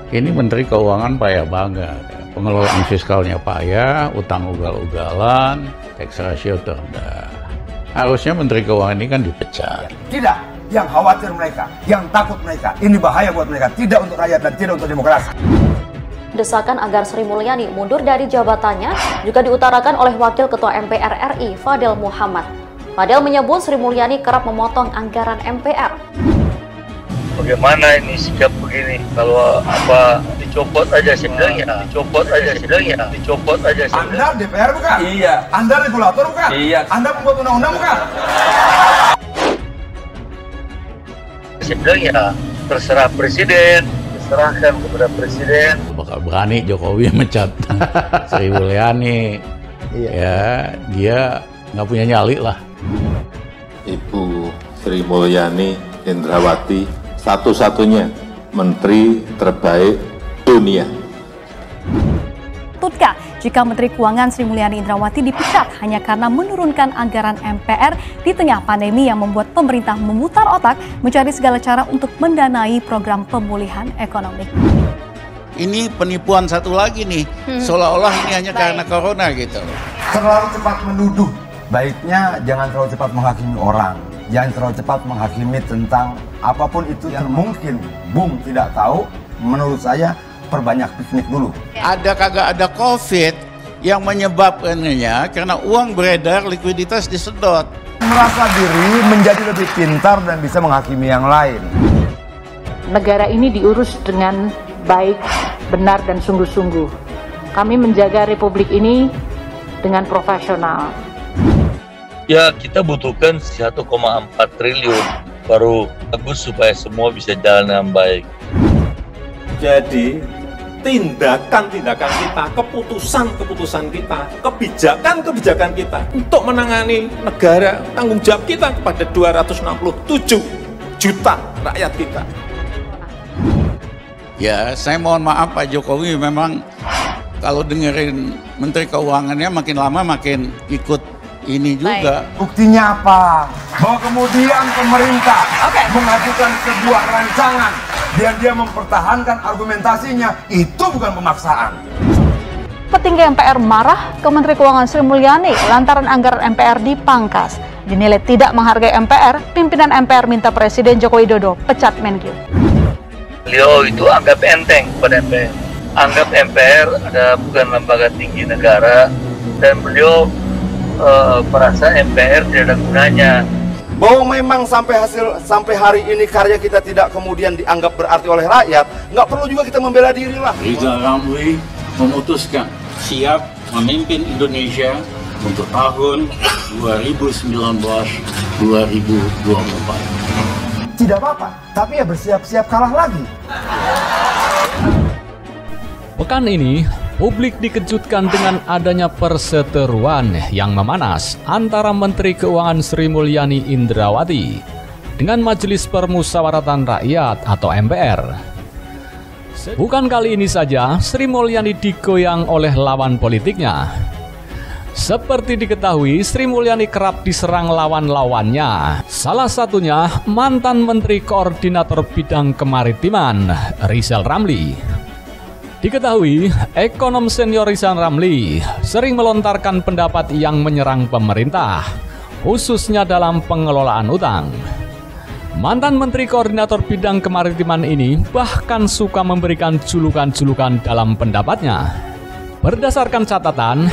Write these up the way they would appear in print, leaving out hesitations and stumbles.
Ini Menteri Keuangan payah banget. Pengelolaan fiskalnya payah, utang ugal-ugalan, tax ratio terendah. Harusnya Menteri Keuangan ini kan dipecat. Tidak, yang khawatir mereka, yang takut mereka. Ini bahaya buat mereka, tidak untuk rakyat dan tidak untuk demokrasi. Desakan agar Sri Mulyani mundur dari jabatannya juga diutarakan oleh Wakil Ketua MPR RI, Fadel Muhammad. Fadel menyebut Sri Mulyani kerap memotong anggaran MPR. Bagaimana ini sikap begini? Kalau apa dicopot aja sebenarnya, dicopot aja sebenarnya, dicopot aja sebenarnya. Anda DPR bukan? Iya. Anda regulator bukan? Iya. Anda pembuat undang-undang bukan? Sebenarnya terserah presiden, diserahkan kepada presiden. Bakal berani Jokowi mecat Sri Mulyani. Iya. Ya, dia nggak punya nyali lah. Ibu Sri Mulyani Indrawati satu-satunya menteri terbaik dunia. Tutkah jika Menteri Keuangan Sri Mulyani Indrawati dipecat hanya karena menurunkan anggaran MPR di tengah pandemi yang membuat pemerintah memutar otak mencari segala cara untuk mendanai program pemulihan ekonomi? Ini penipuan satu lagi nih, seolah-olah ini hanya karena corona gitu. Terlalu cepat menuduh. Baiknya jangan terlalu cepat menghakimi orang. Jangan terlalu cepat menghakimi tentang apapun itu yang mungkin Bung tidak tahu. Menurut saya perbanyak piknik dulu. Ada kagak ada COVID yang menyebabkannya karena uang beredar, likuiditas disedot. Merasa diri menjadi lebih pintar dan bisa menghakimi yang lain. Negara ini diurus dengan baik, benar, dan sungguh-sungguh. Kami menjaga republik ini dengan profesional. Ya, kita butuhkan 1,4 triliun baru bagus supaya semua bisa jalan dengan baik. Jadi tindakan-tindakan kita, keputusan-keputusan kita, kebijakan-kebijakan kita untuk menangani negara, tanggung jawab kita kepada 267 juta rakyat kita. Ya, saya mohon maaf Pak Jokowi, memang kalau dengerin Menteri Keuangannya makin lama makin ikut ini juga. Buktinya apa? Bahwa kemudian pemerintah mengajukan sebuah rancangan biar dia mempertahankan argumentasinya. Itu bukan pemaksaan. Petinggi MPR marah ke Menteri Keuangan Sri Mulyani lantaran anggaran MPR dipangkas. Dinilai tidak menghargai MPR, pimpinan MPR minta Presiden Joko Widodo pecat Menkyu. Beliau itu anggap enteng pada MPR. Anggap MPR ada bukan lembaga tinggi negara dan beliau merasa MPR tidak ada gunanya. Bahwa memang sampai hari ini karya kita tidak kemudian dianggap berarti oleh rakyat, nggak perlu juga kita membela diri lah. Rizal Ramli memutuskan siap memimpin Indonesia untuk tahun 2019-2024. Tidak apa-apa, tapi ya bersiap-siap kalah lagi. Pekan ini, publik dikejutkan dengan adanya perseteruan yang memanas antara Menteri Keuangan Sri Mulyani Indrawati dengan Majelis Permusyawaratan Rakyat atau MPR. Bukan kali ini saja Sri Mulyani digoyang oleh lawan politiknya. Seperti diketahui, Sri Mulyani kerap diserang lawan-lawannya. Salah satunya mantan Menteri Koordinator Bidang Kemaritiman, Rizal Ramli. Diketahui, ekonom senior Rizal Ramli sering melontarkan pendapat yang menyerang pemerintah, khususnya dalam pengelolaan utang. Mantan Menteri Koordinator Bidang Kemaritiman ini bahkan suka memberikan julukan-julukan dalam pendapatnya. Berdasarkan catatan,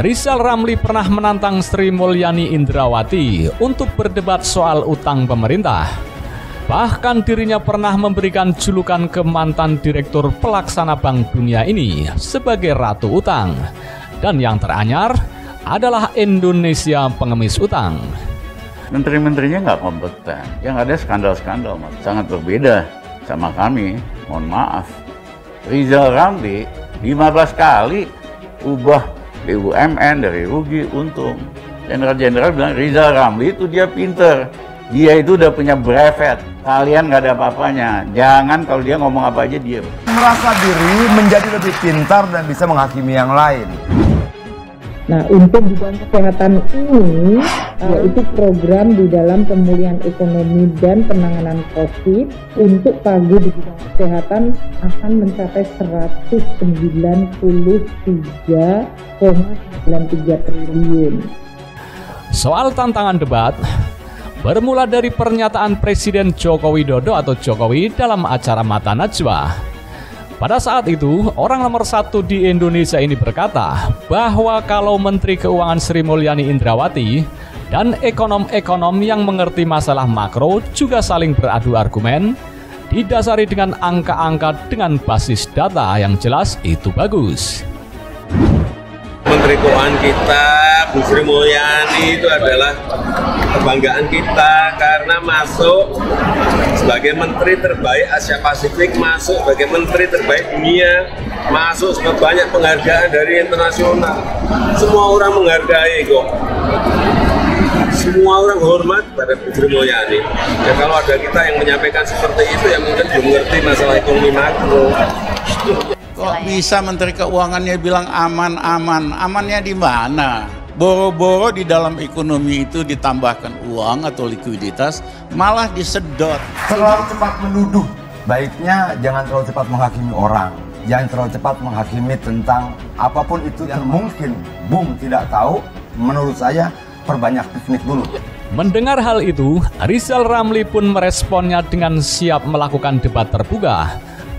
Rizal Ramli pernah menantang Sri Mulyani Indrawati untuk berdebat soal utang pemerintah. Bahkan dirinya pernah memberikan julukan ke mantan Direktur Pelaksana Bank Dunia ini sebagai Ratu Utang. Dan yang teranyar adalah Indonesia pengemis utang. Menteri-menterinya nggak kompeten, yang ada skandal-skandal, sangat berbeda sama kami, mohon maaf. Rizal Ramli 15 kali ubah BUMN dari rugi untung. Jenderal-jenderal bilang Rizal Ramli itu dia pinter. Dia itu udah punya brevet, kalian nggak ada apa-apanya. Jangan kalau dia ngomong apa aja diam. Merasa diri menjadi lebih pintar dan bisa menghakimi yang lain. Nah, untuk bidang kesehatan ini, yaitu program di dalam pemulihan ekonomi dan penanganan COVID untuk pagu di bidang kesehatan akan mencapai 193,93 triliun. Soal tantangan debat, bermula dari pernyataan Presiden Joko Widodo atau Jokowi dalam acara Mata Najwa. Pada saat itu, orang nomor satu di Indonesia ini berkata bahwa kalau Menteri Keuangan Sri Mulyani Indrawati dan ekonom-ekonom yang mengerti masalah makro juga saling beradu argumen, didasari dengan angka-angka dengan basis data yang jelas, itu bagus. Menteri Keuangan kita, Bu Sri Mulyani, itu adalah kebanggaan kita karena masuk sebagai Menteri terbaik Asia Pasifik, masuk sebagai Menteri terbaik dunia, masuk sebagai banyak penghargaan dari internasional. Semua orang menghargai kok. Semua orang hormat pada Bu Sri Mulyani. Ya kalau ada kita yang menyampaikan seperti itu, ya mungkin belum mengerti masalah ekonomi makro. Kok bisa Menteri Keuangannya bilang aman-aman? Amannya di mana? Boro-boro di dalam ekonomi itu ditambahkan uang atau likuiditas, malah disedot. Terlalu cepat menuduh. Baiknya jangan terlalu cepat menghakimi orang. Jangan terlalu cepat menghakimi tentang apapun itu yang mungkin Bung tidak tahu. Menurut saya, perbanyak piknik dulu. Mendengar hal itu, Rizal Ramli pun meresponnya dengan siap melakukan debat terbuka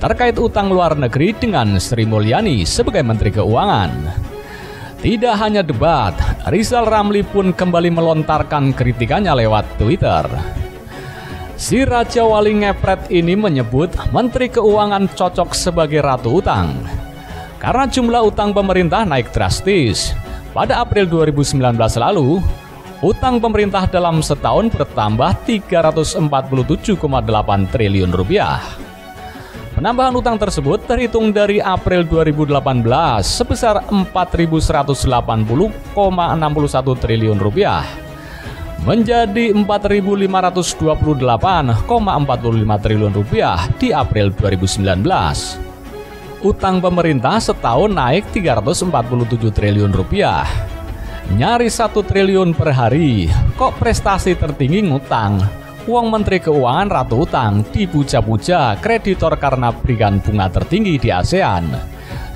terkait utang luar negeri dengan Sri Mulyani sebagai Menteri Keuangan. Tidak hanya debat, Rizal Ramli pun kembali melontarkan kritikannya lewat Twitter. Si Raja Wali ngepret ini menyebut Menteri Keuangan cocok sebagai ratu utang karena jumlah utang pemerintah naik drastis. Pada April 2019 lalu, utang pemerintah dalam setahun bertambah 347,8 triliun rupiah. Penambahan utang tersebut terhitung dari April 2018 sebesar 4.180,61 triliun rupiah menjadi 4.528,45 triliun rupiah di April 2019. Utang pemerintah setahun naik 347 triliun rupiah. Nyaris 1 triliun per hari. Kok prestasi tertinggi ngutang? Uang Menteri Keuangan ratu utang, dipuja-puja kreditor karena berikan bunga tertinggi di ASEAN.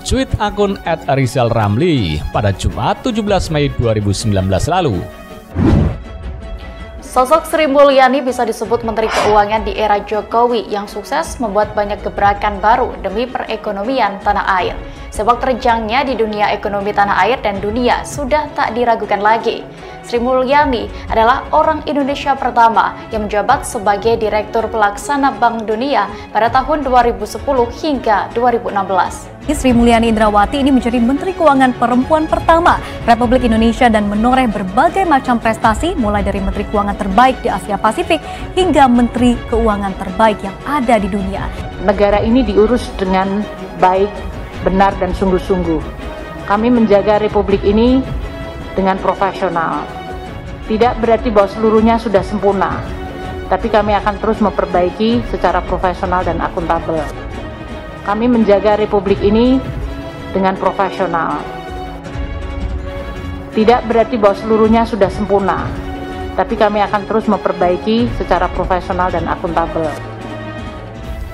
Tweet akun @rizalramli pada Jumat 17 Mei 2019 lalu. Sosok Sri Mulyani bisa disebut Menteri Keuangan di era Jokowi yang sukses membuat banyak gebrakan baru demi perekonomian tanah air. Sepak terjangnya di dunia ekonomi tanah air dan dunia sudah tak diragukan lagi. Sri Mulyani adalah orang Indonesia pertama yang menjabat sebagai Direktur Pelaksana Bank Dunia pada tahun 2010 hingga 2016. Sri Mulyani Indrawati ini menjadi Menteri Keuangan perempuan pertama Republik Indonesia dan menoreh berbagai macam prestasi mulai dari Menteri Keuangan terbaik di Asia Pasifik hingga Menteri Keuangan terbaik yang ada di dunia. Negara ini diurus dengan baik, benar dan sungguh-sungguh. Kami menjaga Republik ini dengan profesional. Tidak berarti bahwa seluruhnya sudah sempurna, tapi kami akan terus memperbaiki secara profesional dan akuntabel. Kami menjaga Republik ini dengan profesional. Tidak berarti bahwa seluruhnya sudah sempurna, tapi kami akan terus memperbaiki secara profesional dan akuntabel.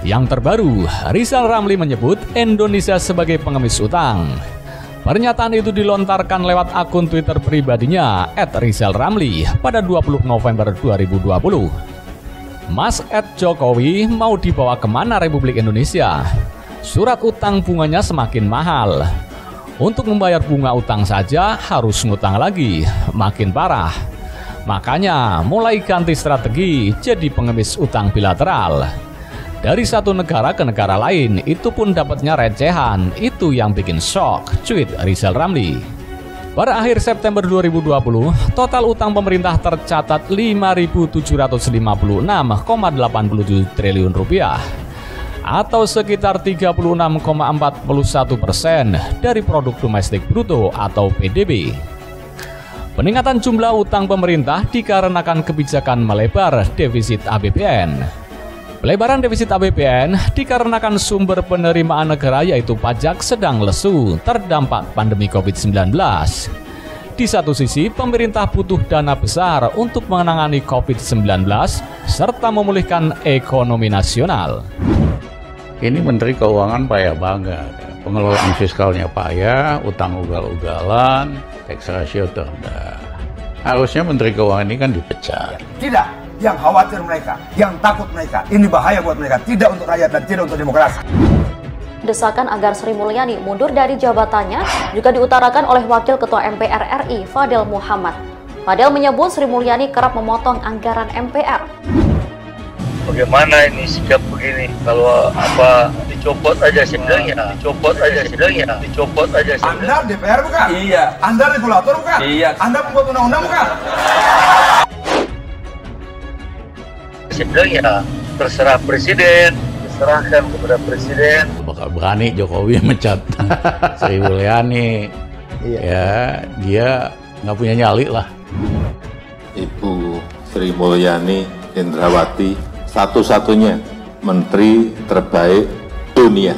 Yang terbaru, Rizal Ramli menyebut Indonesia sebagai pengemis utang. Pernyataan itu dilontarkan lewat akun Twitter pribadinya @rizalramli pada 20 November 2020. Mas @Jokowi mau dibawa kemana Republik Indonesia? Surat utang bunganya semakin mahal. Untuk membayar bunga utang saja harus ngutang lagi, makin parah. Makanya mulai ganti strategi jadi pengemis utang bilateral. Dari satu negara ke negara lain, itu pun dapatnya recehan. Itu yang bikin shock, tweet Rizal Ramli. Pada akhir September 2020, total utang pemerintah tercatat 5.756,87 triliun rupiah atau sekitar 36,41% dari produk domestik bruto atau PDB. Peningkatan jumlah utang pemerintah dikarenakan kebijakan melebar defisit APBN. Pelebaran defisit APBN dikarenakan sumber penerimaan negara yaitu pajak sedang lesu terdampak pandemi COVID-19. Di satu sisi, pemerintah butuh dana besar untuk menangani COVID-19 serta memulihkan ekonomi nasional. Ini Menteri Keuangan payah banget. Pengelolaan fiskalnya payah, utang ugal-ugalan, tax ratio terendah. Harusnya Menteri Keuangan ini kan dipecat. Tidak, yang khawatir mereka, yang takut mereka. Ini bahaya buat mereka, tidak untuk rakyat dan tidak untuk demokrasi. Desakan agar Sri Mulyani mundur dari jabatannya juga diutarakan oleh Wakil Ketua MPR RI, Fadel Muhammad. Fadel menyebut Sri Mulyani kerap memotong anggaran MPR. Bagaimana ini sikap begini? Kalau apa dicopot aja sidangnya, dicopot aja sidangnya, dicopot aja sidangnya. Anda DPR bukan? Iya. Anda regulator bukan? Iya. Anda pembuat undang-undang bukan? Sidangnya terserah presiden, diserahkan kepada presiden. Bakal berani Jokowi mecat Sri Mulyani. Ya, dia nggak punya nyali lah. Ibu Sri Mulyani Indrawati satu-satunya menteri terbaik dunia.